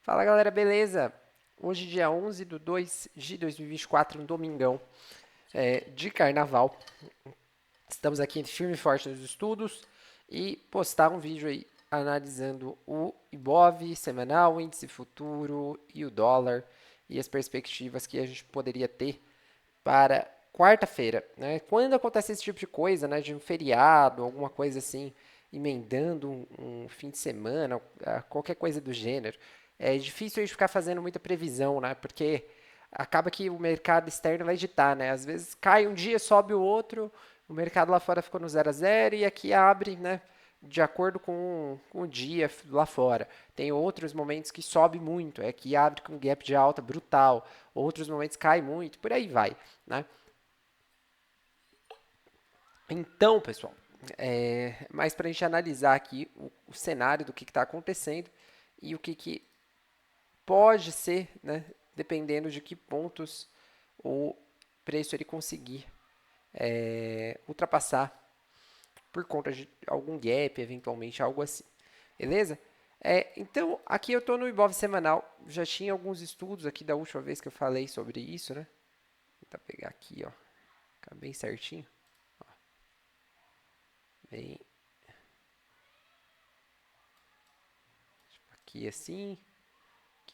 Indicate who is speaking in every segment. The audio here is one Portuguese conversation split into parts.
Speaker 1: Fala galera, beleza? Hoje, dia 11 de 2 de 2024, um domingão de carnaval. Estamos aqui firme e forte nos estudos e postar um vídeo aí analisando o Ibov semanal, o índice futuro e o dólar e as perspectivas que a gente poderia ter para quarta-feira, né? Quando acontece esse tipo de coisa, né, de um feriado, alguma coisa assim, emendando um fim de semana, qualquer coisa do gênero, é difícil a gente ficar fazendo muita previsão, né? Porque acaba que o mercado externo vai ditar, né? Às vezes cai um dia, sobe o outro, o mercado lá fora ficou no 0 a 0 e aqui abre, né? De acordo com o dia lá fora. Tem outros momentos que sobe muito, é que abre com um gap de alta brutal. Outros momentos cai muito, por aí vai, né? Então, pessoal, mais para a gente analisar aqui o cenário do que está acontecendo e o que pode ser, né, dependendo de que pontos o preço ele conseguir ultrapassar por conta de algum gap, eventualmente algo assim. Beleza? Então, aqui eu estou no Ibov semanal. Já tinha alguns estudos aqui da última vez que eu falei sobre isso, né? Vou tentar pegar aqui, ó. Ficar bem certinho. Bem aqui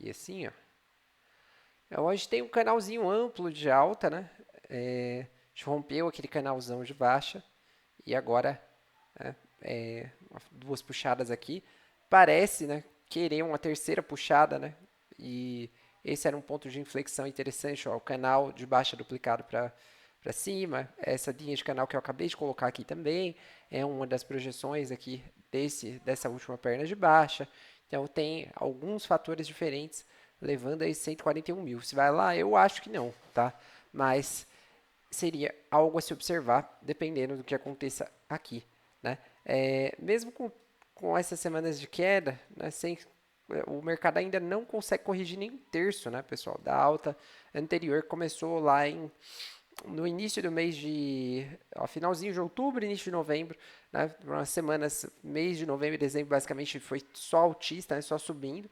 Speaker 1: assim, ó. Hoje tem um canalzinho amplo de alta, né? A gente rompeu aquele canalzão de baixa e agora né, duas puxadas aqui. Parece, né, querer uma terceira puxada, né? E esse era um ponto de inflexão interessante, ó, o canal de baixa duplicado para cima, essa linha de canal que eu acabei de colocar aqui também, é uma das projeções aqui dessa última perna de baixa. Então tem alguns fatores diferentes levando aí 141 mil. Se vai lá, eu acho que não, tá? Mas seria algo a se observar, dependendo do que aconteça aqui, né? Mesmo com essas semanas de queda, né, o mercado ainda não consegue corrigir nem um terço, né, pessoal, da alta anterior. Começou lá no início do mês finalzinho de outubro, início de novembro, né, umas semanas, mês de novembro e dezembro, basicamente foi só altista, né, só subindo.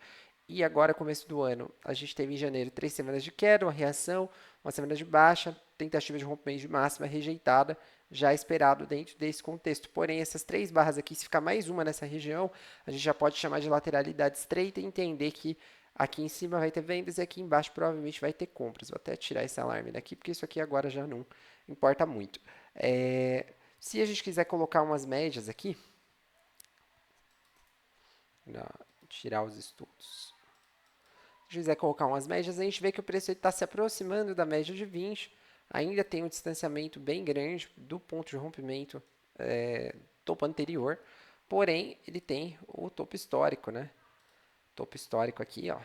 Speaker 1: E agora, começo do ano, a gente teve em janeiro 3 semanas de queda, uma reação, uma semana de baixa, tentativa de rompimento de máxima rejeitada, já esperado dentro desse contexto. Porém, essas 3 barras aqui, se ficar mais uma nessa região, a gente já pode chamar de lateralidade estreita e entender que aqui em cima vai ter vendas e aqui embaixo provavelmente vai ter compras. Vou até tirar esse alarme daqui, porque isso aqui agora já não importa muito. Se a gente quiser colocar umas médias aqui, tirar os estudos. Se quiser colocar umas médias, a gente vê que o preço está se aproximando da média de 20. Ainda tem um distanciamento bem grande do ponto de rompimento topo anterior. Porém, ele tem o topo histórico, né? Topo histórico aqui, ó.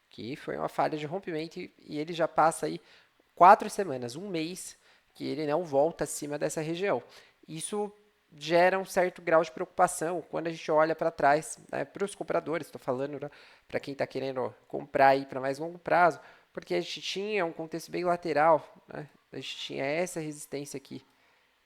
Speaker 1: Que foi uma falha de rompimento e ele já passa aí 4 semanas, um mês, que ele não volta acima dessa região. Isso gera um certo grau de preocupação quando a gente olha para trás, né, para os compradores, estou falando né, para quem está querendo comprar aí para mais longo prazo, porque a gente tinha um contexto bem lateral, né, a gente tinha essa resistência aqui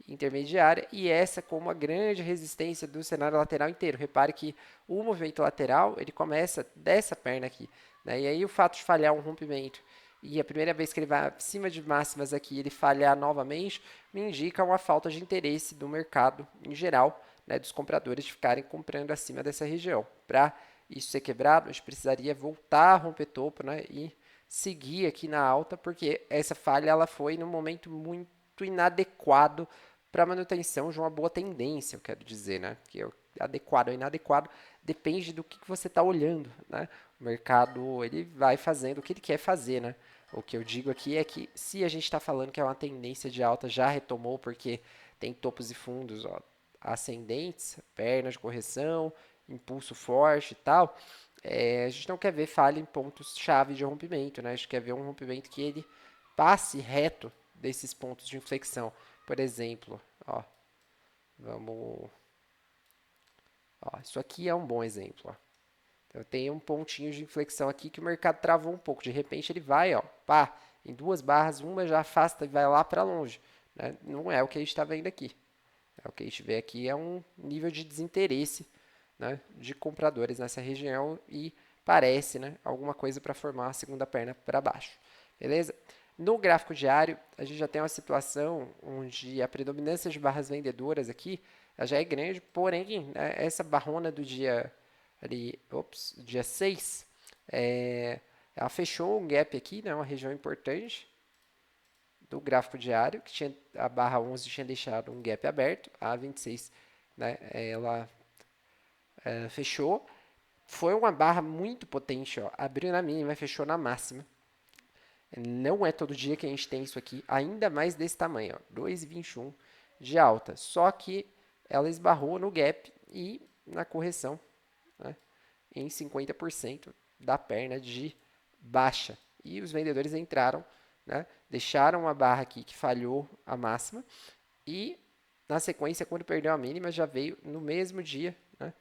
Speaker 1: intermediária e essa como a grande resistência do cenário lateral inteiro. Repare que o movimento lateral ele começa dessa perna aqui, né? E aí o fato de falhar um rompimento e a primeira vez que ele vai acima de máximas aqui ele falhar novamente me indica uma falta de interesse do mercado em geral, né, dos compradores de ficarem comprando acima dessa região. Para isso ser quebrado, a gente precisaria voltar a romper topo, né, e seguir aqui na alta, porque essa falha ela foi num momento muito inadequado para manutenção de uma boa tendência, eu quero dizer, né? Que é adequado ou inadequado depende do que você está olhando, né? O mercado ele vai fazendo o que ele quer fazer, né? O que eu digo aqui é que se a gente está falando que é uma tendência de alta já retomou porque tem topos e fundos ó, ascendentes, pernas de correção, impulso forte e tal, a gente não quer ver falha em pontos chave de rompimento, né? A gente quer ver um rompimento que ele passe reto desses pontos de inflexão. Por exemplo, ó, vamos, ó, isso aqui é um bom exemplo. Ó. Eu tenho um pontinho de inflexão aqui que o mercado travou um pouco. De repente ele vai, ó, pá, em 2 barras, uma já afasta e vai lá para longe. Né? Não é o que a gente está vendo aqui. O que a gente vê aqui é um nível de desinteresse, né, de compradores nessa região e parece, né, alguma coisa para formar a segunda perna para baixo. Beleza? No gráfico diário, a gente já tem uma situação onde a predominância de barras vendedoras aqui já é grande, porém, né, essa barrona do dia ali, dia 6, ela fechou um gap aqui, né, uma região importante do gráfico diário, que tinha a barra 11 tinha deixado um gap aberto, a 26, né, ela fechou. Foi uma barra muito potente, ó, abriu na mínima, fechou na máxima. Não é todo dia que a gente tem isso aqui, ainda mais desse tamanho, ó, 2,21 de alta. Só que ela esbarrou no gap e na correção, né, em 50% da perna de baixa. E os vendedores entraram, né, deixaram a barra aqui que falhou a máxima e na sequência, quando perdeu a mínima, já veio no mesmo dia, né,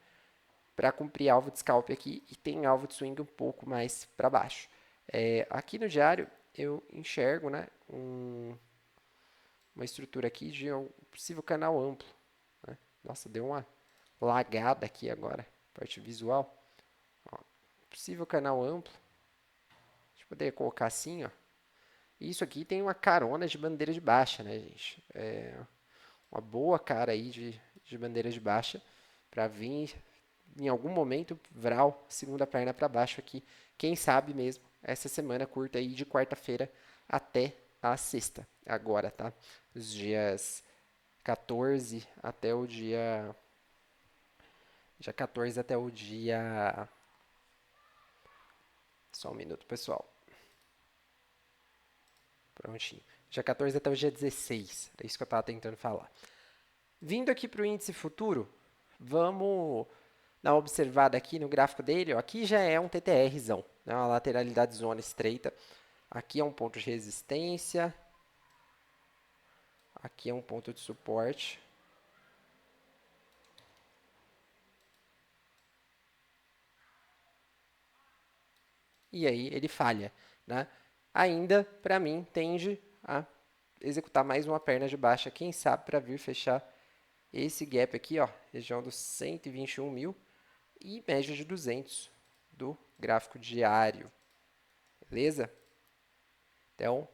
Speaker 1: para cumprir alvo de scalp aqui e tem alvo de swing um pouco mais para baixo. Aqui no diário eu enxergo, né, uma estrutura aqui de um possível canal amplo, né? Nossa, deu uma lagada aqui agora, parte visual. Ó, possível canal amplo. A gente poderia colocar assim, ó. Isso aqui tem uma carona de bandeira de baixa, né, gente? Uma boa cara aí de bandeira de baixa para vir em algum momento vral segunda perna para baixo aqui. Quem sabe mesmo essa semana curta aí de quarta-feira até a sexta. Agora, tá? Os dias 14 até o dia 14 até o dia. Só um minuto, pessoal. Prontinho. Dia 14 até o dia 16. É isso que eu estava tentando falar. Vindo aqui para o índice futuro, vamos dar uma observada aqui no gráfico dele. Ó, aqui já é um TTRzão, né, uma lateralidade zona estreita. Aqui é um ponto de resistência. Aqui é um ponto de suporte. E aí ele falha, né? Ainda, para mim, tende a executar mais uma perna de baixa, quem sabe para vir fechar esse gap aqui, ó, região dos 121 mil e média de 200 do gráfico diário, beleza? Então,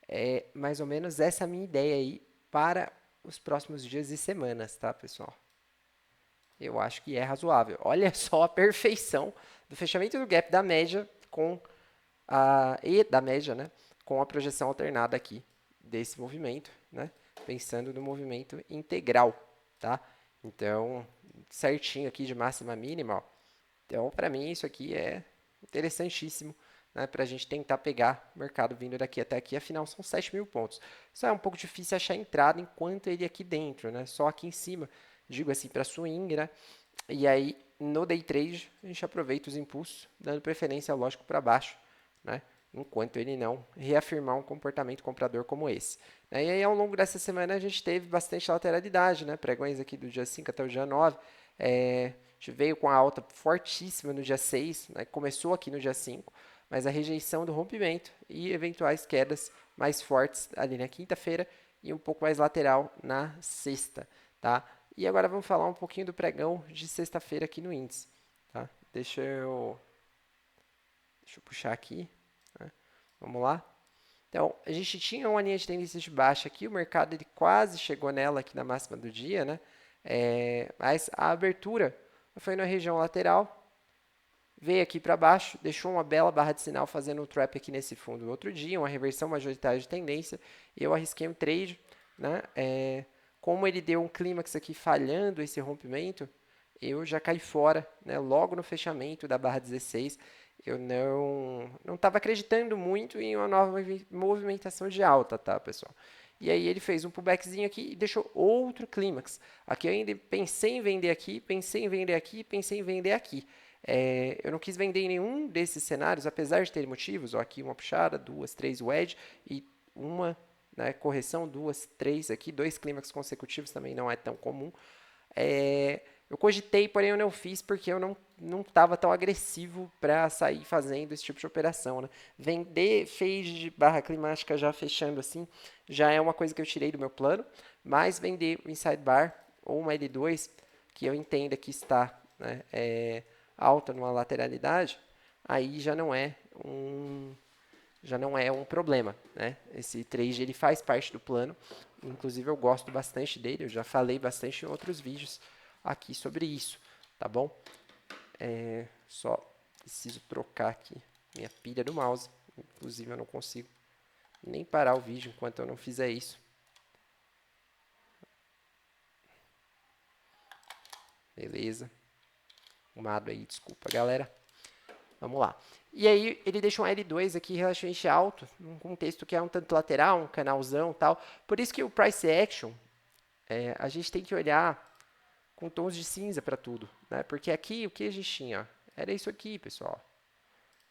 Speaker 1: é mais ou menos essa a minha ideia aí para os próximos dias e semanas, tá, pessoal? Eu acho que é razoável. Olha só a perfeição do fechamento do gap da média com e da média, né, com a projeção alternada aqui desse movimento, né, pensando no movimento integral, tá? Então, certinho aqui de máxima a mínima, ó. Então, para mim, isso aqui é interessantíssimo, né, para a gente tentar pegar o mercado vindo daqui até aqui. Afinal, são 7 mil pontos. Só é um pouco difícil achar entrada enquanto ele aqui dentro, né? Só aqui em cima, digo assim, para swing, né? E aí, no day trade, a gente aproveita os impulsos, dando preferência, lógico, para baixo, né? Enquanto ele não reafirmar um comportamento comprador como esse. E aí, ao longo dessa semana, a gente teve bastante lateralidade, né? Pregões aqui do dia 5 até o dia 9. A gente veio com a alta fortíssima no dia 6, né? Começou aqui no dia 5, mas a rejeição do rompimento e eventuais quedas mais fortes ali na quinta-feira e um pouco mais lateral na sexta, tá? E agora vamos falar um pouquinho do pregão de sexta-feira aqui no índice, tá? Deixa eu puxar aqui, né? Vamos lá. Então, a gente tinha uma linha de tendência de baixa aqui, o mercado ele quase chegou nela aqui na máxima do dia, né? Mas a abertura foi na região lateral, veio aqui para baixo, deixou uma bela barra de sinal fazendo um trap aqui nesse fundo no outro dia, uma reversão majoritária de tendência. Eu arrisquei um trade, né? Como ele deu um clímax aqui falhando esse rompimento, eu já caí fora, né? Logo no fechamento da barra 16. Eu não estava acreditando muito em uma nova movimentação de alta, tá, pessoal? E aí ele fez um pullbackzinho aqui e deixou outro clímax. Aqui eu ainda pensei em vender aqui, pensei em vender aqui, pensei em vender aqui. Eu não quis vender em nenhum desses cenários, apesar de ter motivos. Ó, aqui uma puxada, duas, três wedge e uma, né, correção, duas, três aqui, dois clímax consecutivos também não é tão comum. Eu cogitei, porém eu não fiz porque eu não estava tão agressivo para sair fazendo esse tipo de operação, né? Vender fade de barra climática já fechando assim, já é uma coisa que eu tirei do meu plano, mas vender o inside bar ou uma L2 que eu entenda que está, né, alta numa lateralidade, aí já não é um problema, né? Esse trade ele faz parte do plano, inclusive eu gosto bastante dele, eu já falei bastante em outros vídeos aqui sobre isso, tá bom? Só preciso trocar aqui minha pilha do mouse, inclusive eu não consigo nem parar o vídeo enquanto eu não fizer isso. Beleza. Arrumado aí, desculpa, galera. Vamos lá. E aí, ele deixa um L2 aqui relativamente alto, num contexto que é um tanto lateral, um canalzão e tal. Por isso que o Price Action, a gente tem que olhar com tons de cinza para tudo, né? Porque aqui, o que a gente tinha? Era isso aqui, pessoal.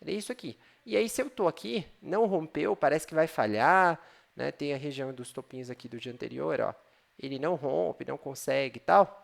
Speaker 1: Era isso aqui. E aí, se eu estou aqui, não rompeu, parece que vai falhar, né? Tem a região dos topinhos aqui do dia anterior, ó. Ele não rompe, não consegue e tal.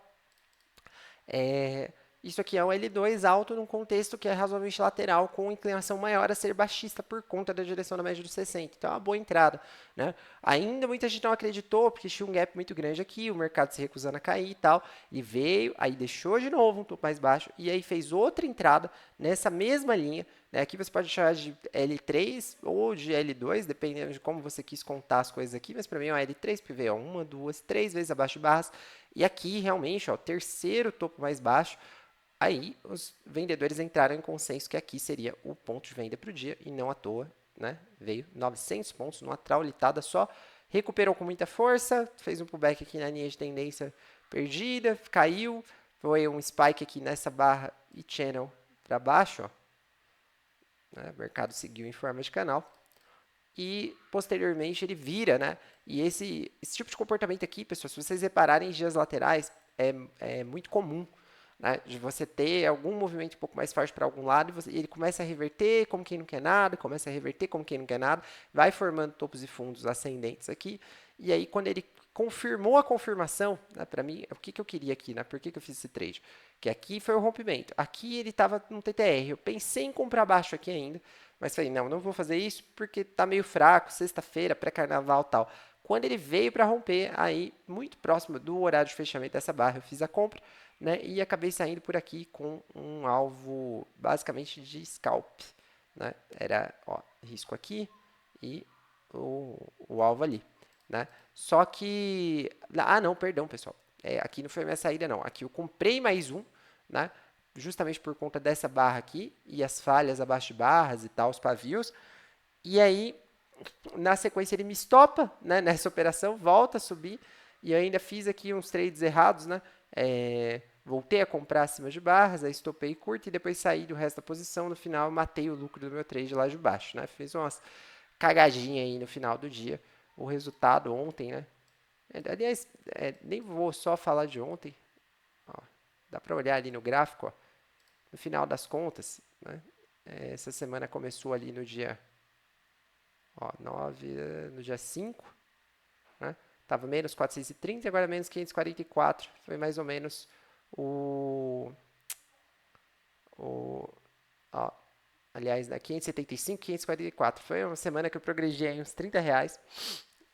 Speaker 1: Isso aqui é um L2 alto num contexto que é razoavelmente lateral, com inclinação maior a ser baixista por conta da direção da média dos 60. Então, é uma boa entrada, né? Ainda muita gente não acreditou, porque tinha um gap muito grande aqui, o mercado se recusando a cair e tal. Ele veio, aí deixou de novo um topo mais baixo, e aí fez outra entrada nessa mesma linha. Né? Aqui você pode chamar de L3 ou de L2, dependendo de como você quis contar as coisas aqui, mas para mim é um L3, porque veio uma, duas, três vezes abaixo de barras. E aqui, realmente, o terceiro topo mais baixo. Aí, os vendedores entraram em consenso que aqui seria o ponto de venda para o dia, e não à toa, né? Veio 900 pontos numa traulitada só, recuperou com muita força, fez um pullback aqui na linha de tendência perdida, caiu, foi um spike aqui nessa barra e channel para baixo, ó. Né? O mercado seguiu em forma de canal. E, posteriormente, ele vira, né? E esse tipo de comportamento aqui, pessoal, se vocês repararem em dias laterais, é muito comum, né, de você ter algum movimento um pouco mais forte para algum lado e ele começa a reverter como quem não quer nada, começa a reverter como quem não quer nada, vai formando topos e fundos ascendentes aqui, e aí quando ele confirmou a confirmação, né, para mim, o que eu queria aqui, né, por que eu fiz esse trade? Que aqui foi o rompimento, aqui ele estava no TTR, eu pensei em comprar baixo aqui ainda, mas falei, não vou fazer isso porque está meio fraco, sexta-feira, pré-carnaval e tal. Quando ele veio para romper, aí, muito próximo do horário de fechamento dessa barra, eu fiz a compra, né, e acabei saindo por aqui com um alvo basicamente de scalp. Né? Era risco aqui e o alvo ali. Né? Só que. Ah, não, perdão, pessoal. Aqui não foi minha saída, não. Aqui eu comprei mais um, né? Justamente por conta dessa barra aqui e as falhas abaixo de barras e tal, os pavios. E aí, na sequência, ele me estopa, né, nessa operação, volta a subir. E eu ainda fiz aqui uns trades errados, né? Voltei a comprar acima de barras, aí estopei curto e depois saí do resto da posição. No final, matei o lucro do meu trade lá de baixo, né? Fiz umas cagadinhas aí no final do dia. O resultado ontem, né? Aliás, nem vou só falar de ontem. Ó, dá para olhar ali no gráfico, ó. No final das contas, né? Essa semana começou ali no dia 9, no dia 5, né? Tava menos 430 e agora menos 544. Foi mais ou menos o, o ó, aliás, né, 575, 544. Foi uma semana que eu progredi aí uns R$ 30.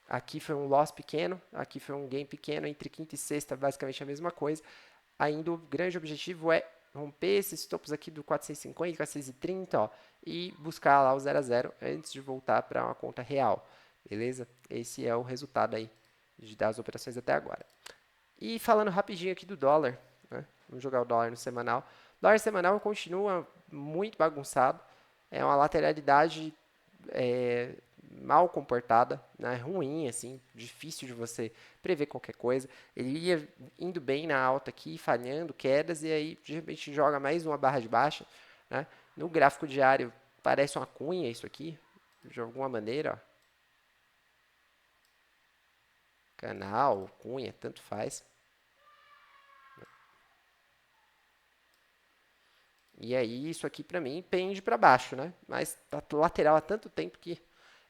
Speaker 1: Aqui foi um loss pequeno, aqui foi um gain pequeno, entre quinta e sexta, basicamente a mesma coisa. Ainda o grande objetivo é romper esses topos aqui do 450, 430, ó, e buscar lá o 0 a 0 antes de voltar para uma conta real, beleza? Esse é o resultado aí das operações até agora. E falando rapidinho aqui do dólar, né? Vamos jogar o dólar no semanal. O dólar semanal continua muito bagunçado, é uma lateralidade mal comportada, né? Ruim, assim, difícil de você prever qualquer coisa. Ele ia indo bem na alta aqui, falhando, quedas, e aí de repente joga mais uma barra de baixa. Né? No gráfico diário parece uma cunha isso aqui, de alguma maneira. Ó. Canal, cunha, tanto faz. E aí isso aqui para mim pende para baixo, né? Mas tá lateral há tanto tempo que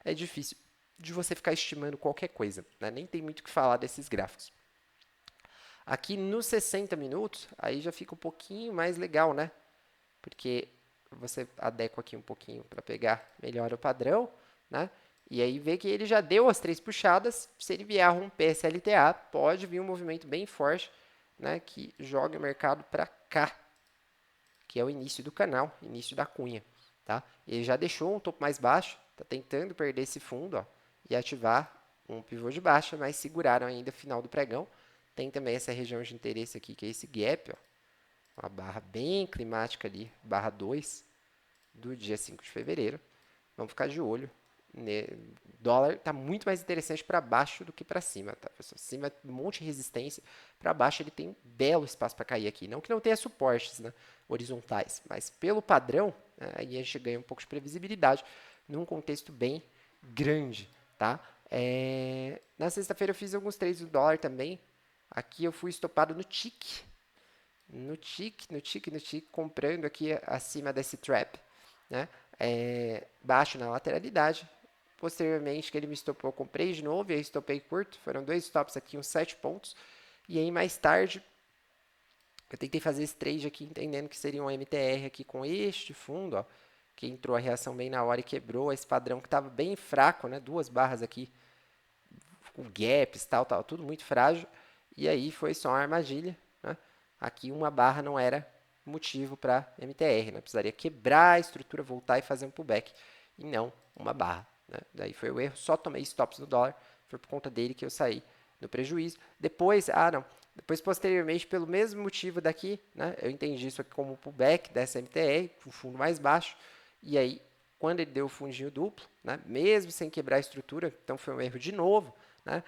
Speaker 1: é difícil de você ficar estimando qualquer coisa, né? Nem tem muito o que falar desses gráficos. Aqui nos 60 minutos, aí já fica um pouquinho mais legal, né? Porque você adequa aqui um pouquinho para pegar melhor o padrão, né? E aí vê que ele já deu as 3 puxadas. Se ele vier a romper esse LTA, pode vir um movimento bem forte, né, que joga o mercado para cá, que é o início do canal, início da cunha, tá? Ele já deixou um topo mais baixo, está tentando perder esse fundo, ó, e ativar um pivô de baixa, mas seguraram ainda o final do pregão. Tem também essa região de interesse aqui, que é esse gap, ó, uma barra bem climática ali, barra 2 do dia 5 de fevereiro. Vamos ficar de olho. O dólar está muito mais interessante para baixo do que para cima, tá, pessoal? Cima, um monte de resistência. Para baixo, ele tem um belo espaço para cair aqui. Não que não tenha suportes, né, horizontais, mas pelo padrão, né, aí a gente ganha um pouco de previsibilidade num contexto bem grande, tá? Na sexta-feira eu fiz alguns trades do dólar também. Aqui eu fui estopado no TIC, comprando aqui acima desse trap, né? Baixo na lateralidade. Posteriormente, que ele me estopou, eu comprei de novo e aí estopei curto. Foram 2 stops aqui, uns 7 pontos. E aí, mais tarde, eu tentei fazer esse trade aqui, entendendo que seria um MTR aqui com este fundo, ó, que entrou a reação bem na hora e quebrou esse padrão que estava bem fraco, né? 2 barras aqui, com gaps, tal, tudo muito frágil. E aí foi só uma armadilha, né? Aqui uma barra não era motivo para MTR, né? Precisaria quebrar a estrutura, voltar e fazer um pullback, e não uma barra, né? Daí foi o erro, só tomei stops no dólar, foi por conta dele que eu saí no prejuízo. Depois, depois posteriormente, pelo mesmo motivo daqui, né? Eu entendi isso aqui como um pullback dessa MTR, o fundo mais baixo, e aí quando ele deu o fundinho duplo, né? Mesmo sem quebrar a estrutura, então foi um erro de novo, né?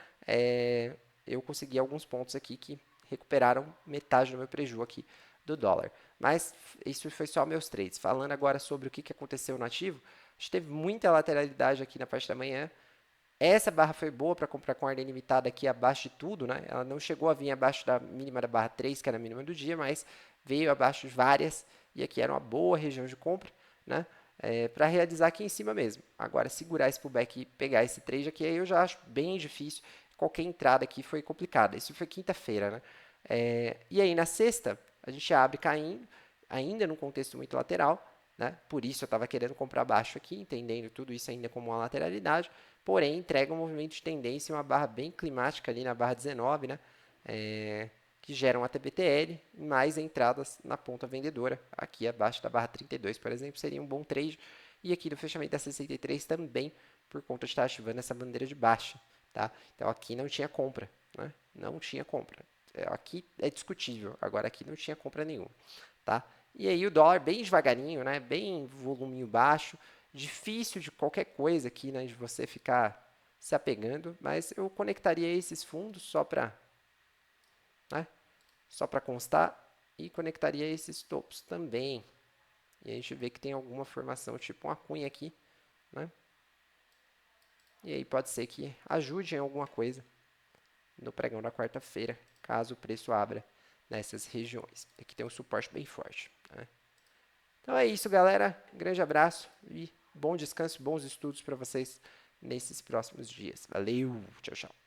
Speaker 1: Eu consegui alguns pontos aqui que recuperaram metade do meu prejuízo aqui do dólar. Mas isso foi só meus trades. Falando agora sobre o que aconteceu no ativo, a gente teve muita lateralidade aqui na parte da manhã. Essa barra foi boa para comprar com ordem limitada aqui abaixo de tudo, né? Ela não chegou a vir abaixo da mínima da barra 3, que era a mínima do dia, mas veio abaixo de várias, e aqui era uma boa região de compra, né? Para realizar aqui em cima mesmo. Agora, segurar esse pullback e pegar esse trade aqui, aí eu já acho bem difícil. Qualquer entrada aqui foi complicada. Isso foi quinta-feira, né? E aí, na sexta, a gente abre caindo, ainda num contexto muito lateral, né? Por isso eu estava querendo comprar baixo aqui, entendendo tudo isso ainda como uma lateralidade, porém entrega um movimento de tendência e uma barra bem climática ali na barra 19, né? Que gera uma TBTL, mais entradas na ponta vendedora. Aqui abaixo da barra 32, por exemplo, seria um bom trade. E aqui no fechamento da 63 também, por conta de estar ativando essa bandeira de baixa. Tá? Então aqui não tinha compra, né? Não tinha compra. Aqui é discutível, agora aqui não tinha compra nenhuma. Tá? E aí o dólar bem devagarinho, né? Bem voluminho baixo, difícil de qualquer coisa aqui, né? De você ficar se apegando, mas eu conectaria esses fundos só para, né? Só para constar e conectaria esses topos também. E a gente vê que tem alguma formação, tipo uma cunha aqui, né? E aí pode ser que ajude em alguma coisa no pregão da quarta-feira, caso o preço abra nessas regiões. Aqui tem um suporte bem forte, né? Então é isso, galera. Grande abraço e bom descanso, bons estudos para vocês nesses próximos dias. Valeu, tchau, tchau.